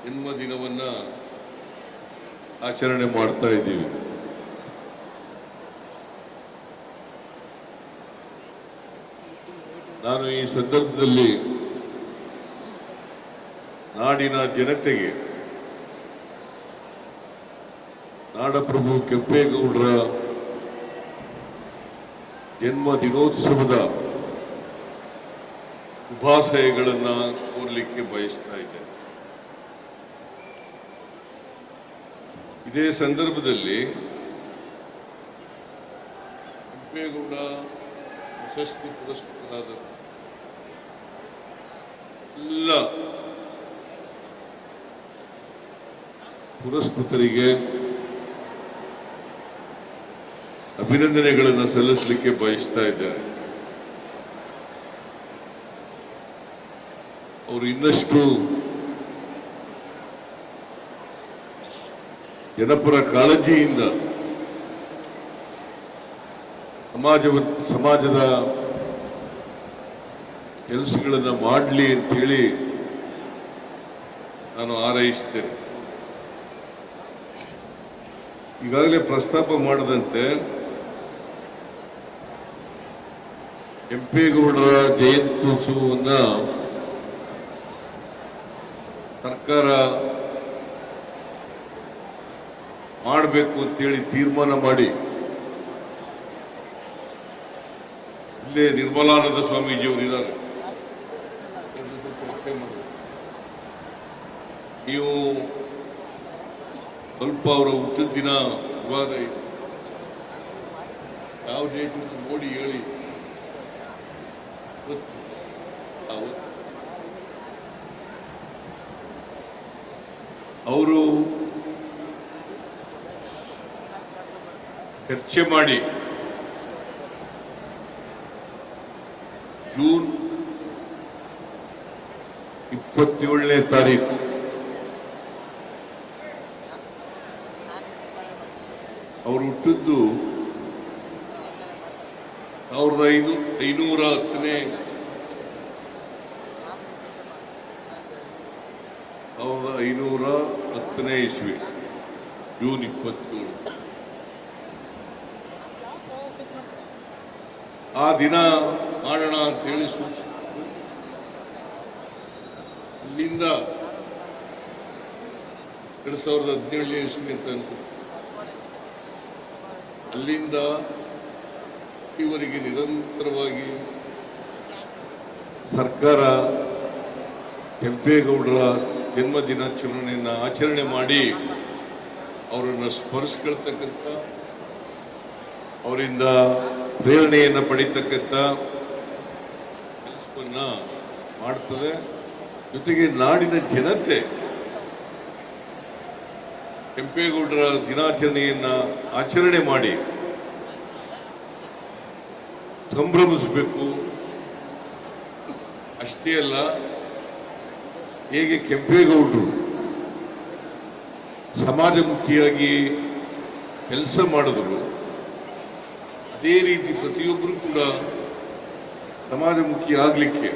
ಜನ್ಮದಿನವನ್ನ ಆಚರಣೆ ಮಾಡ್ತಾ ಇದ್ದೀವಿ. ನಾನು ಈ ಸಂದರ್ಭದಲ್ಲಿ ನಾಡಿನ ಜನತೆಗೆ ನಾಡಪ್ರಭು ಕೆಂಪೇಗೌಡರ ಜನ್ಮ ದಿನೋತ್ಸವದ ಶುಭಾಶಯಗಳನ್ನು ಕೋರಲಿಕ್ಕೆ ಬಯಸ್ತಾ ಇದ್ದೇನೆ. ಇದೇ ಸಂದರ್ಭದಲ್ಲಿ ಕೆಂಪೇಗೌಡ ಪ್ರಶಸ್ತಿ ಪುರಸ್ಕೃತರಾದ ಎಲ್ಲ ಪುರಸ್ಕೃತರಿಗೆ ಅಭಿನಂದನೆಗಳನ್ನು ಸಲ್ಲಿಸಲಿಕ್ಕೆ ಬಯಸ್ತಾ ಇದ್ದಾರೆ. ಅವರು ಇನ್ನಷ್ಟು ಜನಪರ ಕಾಳಜಿಯಿಂದ ಸಮಾಜದ ಕೆಲಸಗಳನ್ನು ಮಾಡಲಿ ಅಂತೇಳಿ ನಾನು ಹಾರೈಸ್ತೇನೆ. ಈಗಾಗಲೇ ಪ್ರಸ್ತಾಪ ಮಾಡದಂತೆ ಕೆಂಪೇಗೌಡರ ಜಯಂತ್ಯೋತ್ಸವವನ್ನ ಸರ್ಕಾರ ಮಾಡಬೇಕು ಅಂತೇಳಿ ತೀರ್ಮಾನ ಮಾಡಿ ಇಲ್ಲೇ ನಿರ್ಮಲಾನಂದ ಸ್ವಾಮೀಜಿಯವರು ಇದ್ದಾರೆ. ನೀವು ಸ್ವಲ್ಪ ಅವರ ಹುಟ್ಟಿದ ದಿನ ವಿವಾದ ಇದೆ, ಯಾವ ಡೇಟ್ ನೋಡಿ ಹೇಳಿ. ಅವರು ಚರ್ಚೆ ಮಾಡಿ ಜೂನ್ 27ನೇ ತಾರೀಕು ಅವರು ಹುಟ್ಟಿದ್ದು 1510ನೇ ಇಸ್ವಿ ಜೂನ್ 27. ಆ ದಿನ ಮಾಡೋಣ ಅಂತೇಳಿ ಇಲ್ಲಿಂದ 2017ನೇ ಇಸ್ವಿ ಅಂತ ಅನ್ಸುತ್ತೆ, ಅಲ್ಲಿಂದ ಇವರಿಗೆ ನಿರಂತರವಾಗಿ ಸರ್ಕಾರ ಕೆಂಪೇಗೌಡರ ಜನ್ಮ ದಿನಾಚರಣೆಯನ್ನು ಆಚರಣೆ ಮಾಡಿ ಅವರನ್ನು ಸ್ಮರಿಸ್ಕೊಳ್ತಕ್ಕಂಥ, ಅವರಿಂದ ಪ್ರೇರಣೆಯನ್ನು ಪಡೀತಕ್ಕಂಥ ಕೆಲಸವನ್ನ ಮಾಡ್ತದೆ. ಜೊತೆಗೆ ನಾಡಿನ ಜನತೆ ಕೆಂಪೇಗೌಡರ ದಿನಾಚರಣೆಯನ್ನ ಆಚರಣೆ ಮಾಡಿ ಸಂಭ್ರಮಿಸಬೇಕು. ಅಷ್ಟೇ ಅಲ್ಲ, ಹೇಗೆ ಕೆಂಪೇಗೌಡರು ಸಮಾಜಮುಖಿಯಾಗಿ ಕೆಲಸ ಮಾಡಿದ್ರು, ಅದೇ ರೀತಿ ಪ್ರತಿಯೊಬ್ಬರು ಕೂಡ ಸಮಾಜಮುಖಿ ಆಗಲಿಕ್ಕೆ,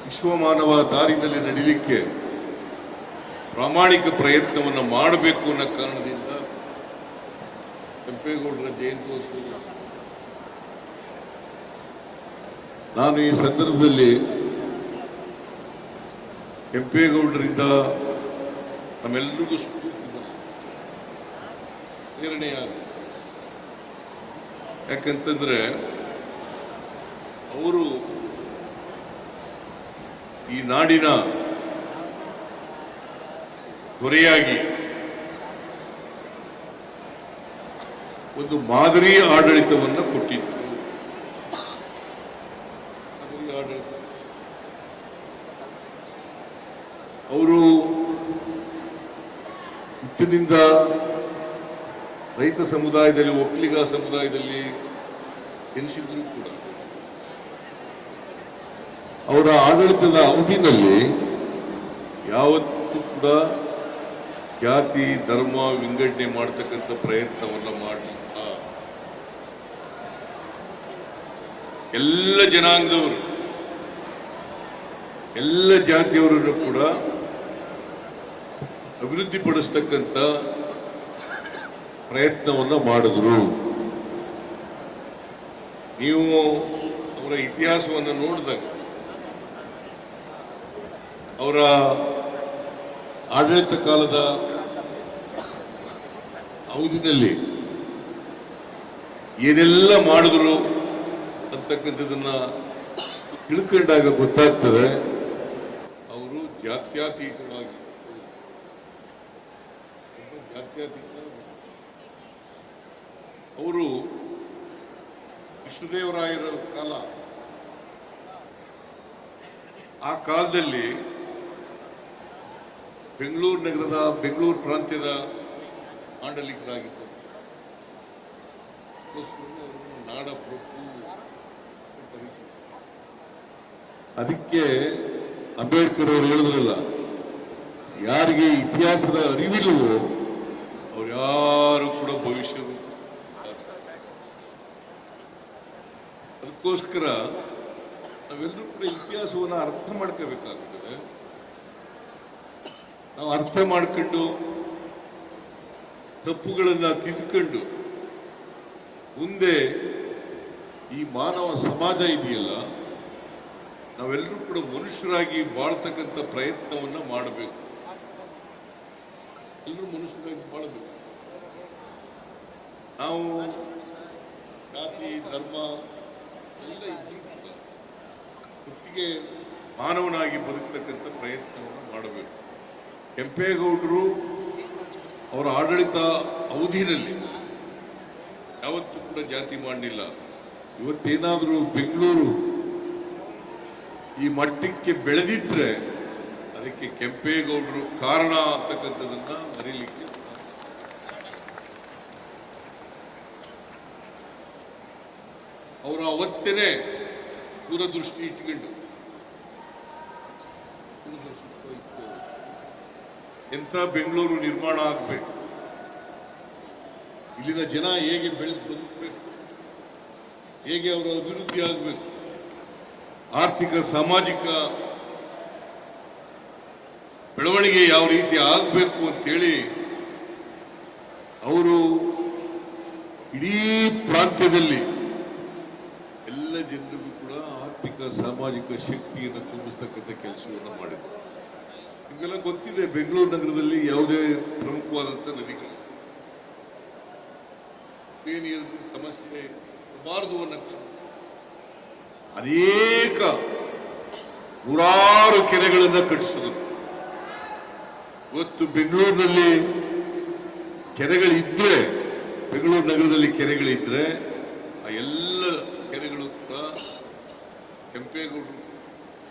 ವಿಶ್ವಮಾನವ ದಾರಿನಲ್ಲಿ ನಡೀಲಿಕ್ಕೆ ಪ್ರಾಮಾಣಿಕ ಪ್ರಯತ್ನವನ್ನು ಮಾಡಬೇಕು ಅನ್ನೋ ಕಾರಣದಿಂದ ಕೆಂಪೇಗೌಡರ ಜಯಂತ್ಯೋತ್ಸವ ನಾನು ಈ ಸಂದರ್ಭದಲ್ಲಿ ಕೆಂಪೇಗೌಡರಿಂದ ನಮ್ಮೆಲ್ಲರಿಗೂ ಪ್ರೇರಣೆಯಾಗ. ಯಾಕಂತಂದ್ರೆ ಅವರು ಈ ನಾಡಿನ ಹೊರೆಯಾಗಿ ಒಂದು ಮಾದರಿ ಆಡಳಿತವನ್ನು ಕೊಟ್ಟಿದ್ರು. ಅವರು ಹುಟ್ಟಿನಿಂದ ರೈತ ಸಮುದಾಯದಲ್ಲಿ, ಒಕ್ಕಲಿಗ ಸಮುದಾಯದಲ್ಲಿ ಜನಿಸಿದ್ರು ಕೂಡ ಅವರ ಆಡಳಿತದ ಅವಧಿನಲ್ಲಿ ಯಾವತ್ತೂ ಕೂಡ ಜಾತಿ ಧರ್ಮ ವಿಂಗಡಣೆ ಮಾಡತಕ್ಕಂಥ ಪ್ರಯತ್ನವನ್ನ ಮಾಡಲಿಲ್ಲ. ಎಲ್ಲ ಜನಾಂಗದವರು, ಎಲ್ಲ ಜಾತಿಯವರನ್ನು ಕೂಡ ಅಭಿವೃದ್ಧಿಪಡಿಸ್ತಕ್ಕಂಥ ಪ್ರಯತ್ನವನ್ನ ಮಾಡಿದ್ರು. ನೀವು ಅವರ ಇತಿಹಾಸವನ್ನು ನೋಡಿದಾಗ ಅವರ ಆಡಳಿತ ಕಾಲದ ಅವಧಿನಲ್ಲಿ ಏನೆಲ್ಲ ಮಾಡಿದ್ರು ಅಂತಕ್ಕಂಥದನ್ನ ತಿಳ್ಕೊಂಡಾಗ ಗೊತ್ತಾಗ್ತದೆ ಅವರು ಜಾತ್ಯತೀತವಾಗಿ ಅವರು ಕೃಷ್ಣದೇವರಾಯರ ಕಾಲ, ಆ ಕಾಲದಲ್ಲಿ ಬೆಂಗಳೂರು ನಗರದ ಬೆಂಗಳೂರು ಪ್ರಾಂತ್ಯದ ಆಡಳಿತರಾಗಿದ್ದರು. ನಾಡ ಪ್ರಭು. ಅದಕ್ಕೆ ಅಂಬೇಡ್ಕರ್ ಅವರು ಹೇಳಿದ್ರಲ್ಲ, ಯಾರಿಗೆ ಇತಿಹಾಸದ ಅರಿವಿಲ್ಲವೋ ಅವ್ರು ಯಾರು ಕೂಡ ಭವಿಷ್ಯ. ಅದಕ್ಕೋಸ್ಕರ ನಾವೆಲ್ಲರೂ ಕೂಡ ಇತಿಹಾಸವನ್ನು ಅರ್ಥ ಮಾಡ್ಕೋಬೇಕಾಗ್ತದೆ. ನಾವು ಅರ್ಥ ಮಾಡ್ಕೊಂಡು ತಪ್ಪುಗಳನ್ನ ತಿದ್ದುಕೊಂಡು ಮುಂದೆ ಈ ಮಾನವ ಸಮಾಜ ಇದೆಯಲ್ಲ, ನಾವೆಲ್ಲರೂ ಕೂಡ ಮನುಷ್ಯರಾಗಿ ಬಾಳ್ತಕ್ಕಂಥ ಪ್ರಯತ್ನವನ್ನ ಮಾಡಬೇಕು. ಎಲ್ಲರೂ ಮನುಷ್ಯರಾಗಿ ಬಾಳಬೇಕು. ನಾವು ಜಾತಿ ಧರ್ಮ ಎಲ್ಲ ಒಟ್ಟಿಗೆ ಮಾನವನಾಗಿ ಬದುಕತಕ್ಕಂಥ ಪ್ರಯತ್ನವನ್ನು ಮಾಡಬೇಕು. ಕೆಂಪೇಗೌಡರು ಅವರ ಆಡಳಿತ ಅವಧಿಯಲ್ಲಿ ಯಾವತ್ತೂ ಕೂಡ ಜಾತಿ ಮಾಡಲಿಲ್ಲ. ಇವತ್ತೇನಾದರೂ ಬೆಂಗಳೂರು ಈ ಮಟ್ಟಕ್ಕೆ ಬೆಳೆದಿದ್ರೆ ಅದಕ್ಕೆ ಕೆಂಪೇಗೌಡರು ಕಾರಣ ಅಂತಕ್ಕಂಥದನ್ನ ಮರೀಲಿಕ್ಕೆ ಅವರು ಅವತ್ತೇನೆ ದೂರದೃಷ್ಟಿ ಇಟ್ಕೊಂಡು ಎಂಥ ಬೆಂಗಳೂರು ನಿರ್ಮಾಣ ಆಗಬೇಕು, ಇಲ್ಲಿನ ಜನ ಹೇಗೆ ಬೆಳೆದು ಬದುಕಬೇಕು, ಹೇಗೆ ಅವರ ಅಭಿವೃದ್ಧಿ ಆಗಬೇಕು, ಆರ್ಥಿಕ ಸಾಮಾಜಿಕ ಬೆಳವಣಿಗೆ ಯಾವ ರೀತಿ ಆಗಬೇಕು ಅಂತೇಳಿ ಅವರು ಇಡೀ ಪ್ರಾಂತ್ಯದಲ್ಲಿ ಎಲ್ಲ ಜನರಿಗೂ ಕೂಡ ಆರ್ಥಿಕ ಸಾಮಾಜಿಕ ಶಕ್ತಿಯನ್ನು ತುಂಬಿಸ್ತಕ್ಕಂಥ ಕೆಲಸವನ್ನು ಮಾಡಿದರು. ನಿಮಗೆಲ್ಲ ಗೊತ್ತಿದೆ, ಬೆಂಗಳೂರು ನಗರದಲ್ಲಿ ಯಾವುದೇ ಪ್ರಮುಖವಾದಂಥ ನದಿಗಳು ನೀರಿನ ಸಮಸ್ಯೆ ಇರಬಾರದು ಅನ್ನೋ ಅನೇಕ ನೂರಾರು ಕೆರೆಗಳನ್ನು ಕಟ್ಟಿಸಿದರು. ಇವತ್ತು ಬೆಂಗಳೂರಿನಲ್ಲಿ ಕೆರೆಗಳಿದ್ರೆ, ಬೆಂಗಳೂರು ನಗರದಲ್ಲಿ ಕೆರೆಗಳಿದ್ರೆ ಆ ಎಲ್ಲ ಕೆರೆಗಳು ಕೂಡ ಕೆಂಪೇಗೌಡರು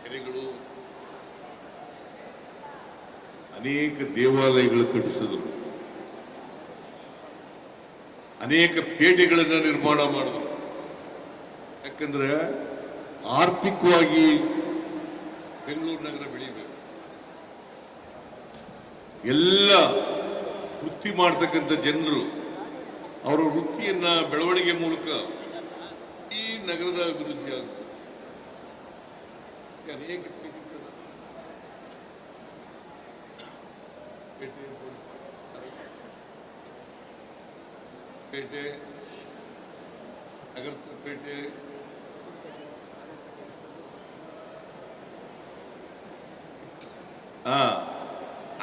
ಕೆರೆಗಳು. ಅನೇಕ ದೇವಾಲಯಗಳು ಕಟ್ಟಿಸಿದರು, ಅನೇಕ ಪೇಟೆಗಳನ್ನು ನಿರ್ಮಾಣ ಮಾಡಿದರು. ಯಾಕಂದ್ರೆ ಆರ್ಥಿಕವಾಗಿ ಬೆಂಗಳೂರು ನಗರ ಬೆಳೀಬೇಕು. ಎಲ್ಲ ವೃತ್ತಿ ಮಾಡ್ತಕ್ಕಂಥ ಜನರು ಅವರ ವೃತ್ತಿಯನ್ನ ಬೆಳವಣಿಗೆ ಮೂಲಕ ಈ ನಗರದ ಅಭಿವೃದ್ಧಿ ಆಗುತ್ತೆ. ಅನೇಕ ಪೇಟೆ, ನಗರ ಪೇಟೆ,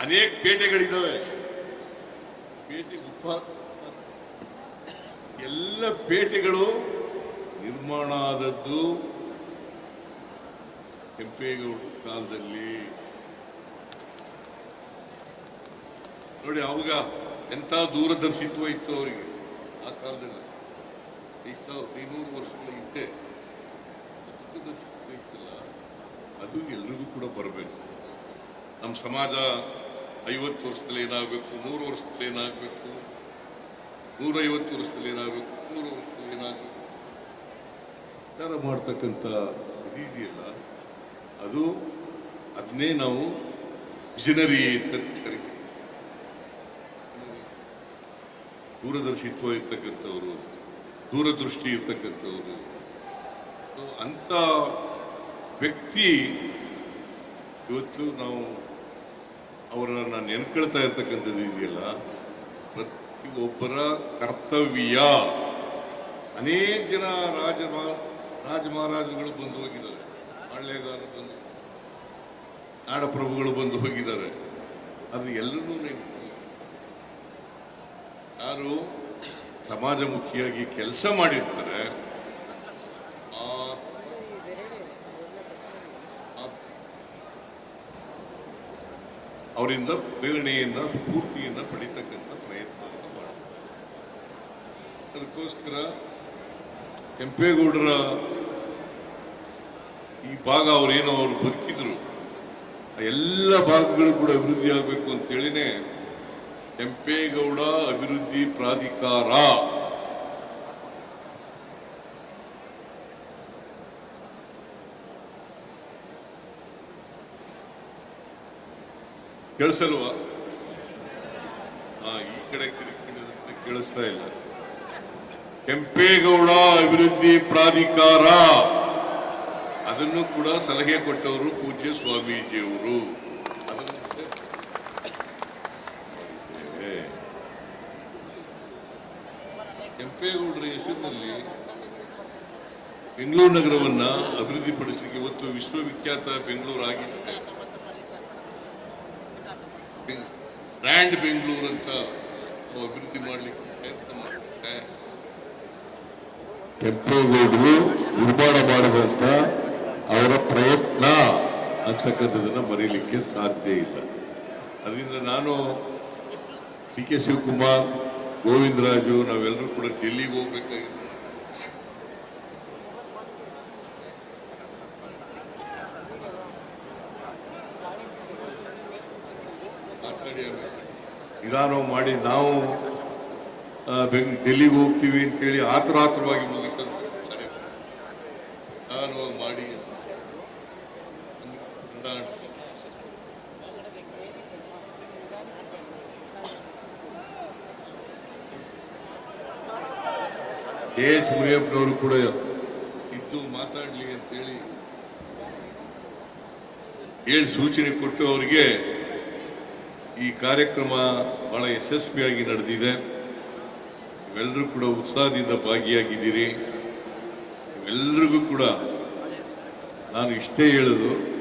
ಅನೇಕ ಪೇಟೆಗಳಿದ್ದಾವೆ. ಪೇಟೆ ಗುಪ್ಪ ಎಲ್ಲ ಪೇಟೆಗಳು ನಿರ್ಮಾಣ ಆದದ್ದು ಕೆಂಪೇಗೌಡ ಕಾಲದಲ್ಲಿ. ನೋಡಿ, ಅವಾಗ ಎಂತ ದೂರದರ್ಶಿತ್ವ ಇತ್ತು ಅವರಿಗೆ ಆ ಕಾಲದಲ್ಲಿ. 500 ವರ್ಷಗಳ ಹಿಂದೆ ದೂರದರ್ಶಿತ್ವ ಇತ್ತಲ್ಲ, ಅದು ಎಲ್ರಿಗೂ ಕೂಡ ಬರಬೇಕು. ನಮ್ಮ ಸಮಾಜ 50 ವರ್ಷದಲ್ಲಿ ಏನಾಗಬೇಕು, 100 ವರ್ಷದಲ್ಲಿ ಏನಾಗಬೇಕು, 150 ವರ್ಷದಲ್ಲಿ ಏನಾಗಬೇಕು, 100 ವರ್ಷದಲ್ಲಿ ಏನಾಗಬೇಕು ವಿಚಾರ ಮಾಡ್ತಕ್ಕಂಥ ಇದೆಯಲ್ಲ, ಅದನ್ನೇ ನಾವು ವಿಷನರಿ ಅಂತ ಕರಿತೀವಿ. ದೂರದರ್ಶಿತ್ವ ಇರ್ತಕ್ಕಂಥವ್ರು, ದೂರದೃಷ್ಟಿ ಇರ್ತಕ್ಕಂಥವ್ರು, ಅಂತ ವ್ಯಕ್ತಿ ಇವತ್ತು ನಾವು ಅವರನ್ನ ನೆನ್ಕೊಳ್ತಾ ಇರ್ತಕ್ಕಂಥದ್ದು ಇದೆಯಲ್ಲ, ಪ್ರತಿಯೊಬ್ಬರ ಕರ್ತವ್ಯ. ಅನೇಕ ಜನ ರಾಜ ಮಹಾರಾಜರುಗಳು ಬಂದು ಹೋಗಿದ್ದಾರೆ, ಹಳ್ಳೆಗಾರರು ಬಂದು, ನಾಡಪ್ರಭುಗಳು ಬಂದು ಹೋಗಿದ್ದಾರೆ. ಆದ್ರೆ ಎಲ್ಲರೂ ಯಾರು ಸಮಾಜಮುಖಿಯಾಗಿ ಕೆಲಸ ಮಾಡಿರ್ತಾರೆ ಅವರಿಂದ ಪ್ರೇರಣೆಯನ್ನ, ಸ್ಫೂರ್ತಿಯನ್ನ ಪಡಿತಕ್ಕಂಥ ಪ್ರಯತ್ನವನ್ನು ಮಾಡ್ತಾರೆ. ಅದಕ್ಕೋಸ್ಕರ ಕೆಂಪೇಗೌಡರ ಈ ಭಾಗ ಅವರೇನೋ ಅವರು ಬದುಕಿದ್ರು, ಎಲ್ಲ ಭಾಗಗಳು ಕೂಡ ಅಭಿವೃದ್ಧಿ ಆಗಬೇಕು ಅಂತೇಳಿನೇ ಕೆಂಪೇಗೌಡ ಅಭಿವೃದ್ಧಿ ಪ್ರಾಧಿಕಾರ ಕೇಳಿಸಲ್ವಾ? ಈ ಕಡೆ ಕೇಳಿಸ್ತಾ ಇಲ್ಲ. ಕೆಂಪೇಗೌಡ ಅಭಿವೃದ್ಧಿ ಪ್ರಾಧಿಕಾರ, ಅದನ್ನು ಕೂಡ ಸಲಹೆ ಕೊಟ್ಟವರು ಪೂಜ್ಯ ಸ್ವಾಮೀಜಿಯವರು. ಕೆಂಪೇಗೌಡರ ಹೆಸರಿನಲ್ಲಿ ಬೆಂಗಳೂರು ನಗರವನ್ನ ಅಭಿವೃದ್ಧಿಪಡಿಸಲಿಕ್ಕೆ ಇವತ್ತು ವಿಶ್ವವಿಖ್ಯಾತ ಬೆಂಗಳೂರು ಆಗಿದೆ. ಬ್ರ್ಯಾಂಡ್ ಬೆಂಗಳೂರು ಅಂತ ಅಭಿವೃದ್ಧಿ ಮಾಡಲಿಕ್ಕೆ ಪ್ರಯತ್ನ ಮಾಡುತ್ತೆ. ಕೆಂಪೇಗೌಡರು ನಿರ್ಮಾಣ ಮಾಡುವಂತ ಅವರ ಪ್ರಯತ್ನ ಅಂತಕ್ಕಂಥದನ್ನ ಮರೀಲಿಕ್ಕೆ ಸಾಧ್ಯ ಇಲ್ಲ. ಅದರಿಂದ ನಾನು ಡಿ ಕೆ ಶಿವಕುಮಾರ್, ಗೋವಿಂದರಾಜು, ನಾವೆಲ್ಲರೂ ಕೂಡ ಡೆಲ್ಲಿಗೆ ಹೋಗ್ಬೇಕಾಗಿದೆ. ನಿಧಾನ ಮಾಡಿ ನಾವು ಡೆಲ್ಲಿಗೆ ಹೋಗ್ತೀವಿ ಅಂತೇಳಿ ಆತುರಾತುರವಾಗಿ ಮುಗಿಸೋದು ನಾನು ಮಾಡಿ ಎಚ್ ಮುನಿಯಪ್ಪನವರು ಕೂಡ ಇದ್ದು ಮಾತಾಡ್ಲಿ ಅಂತೇಳಿ ಹೇಳಿ ಸೂಚನೆ ಕೊಟ್ಟು ಅವರಿಗೆ ಈ ಕಾರ್ಯಕ್ರಮ ಬಹಳ ಯಶಸ್ವಿಯಾಗಿ ನಡೆದಿದೆ. ಇವೆಲ್ಲರೂ ಕೂಡ ಉತ್ಸಾಹದಿಂದ ಭಾಗಿಯಾಗಿದ್ದೀರಿ. ಇವೆಲ್ಲರಿಗೂ ಕೂಡ ನಾನು ಇಷ್ಟೇ ಹೇಳೋದು,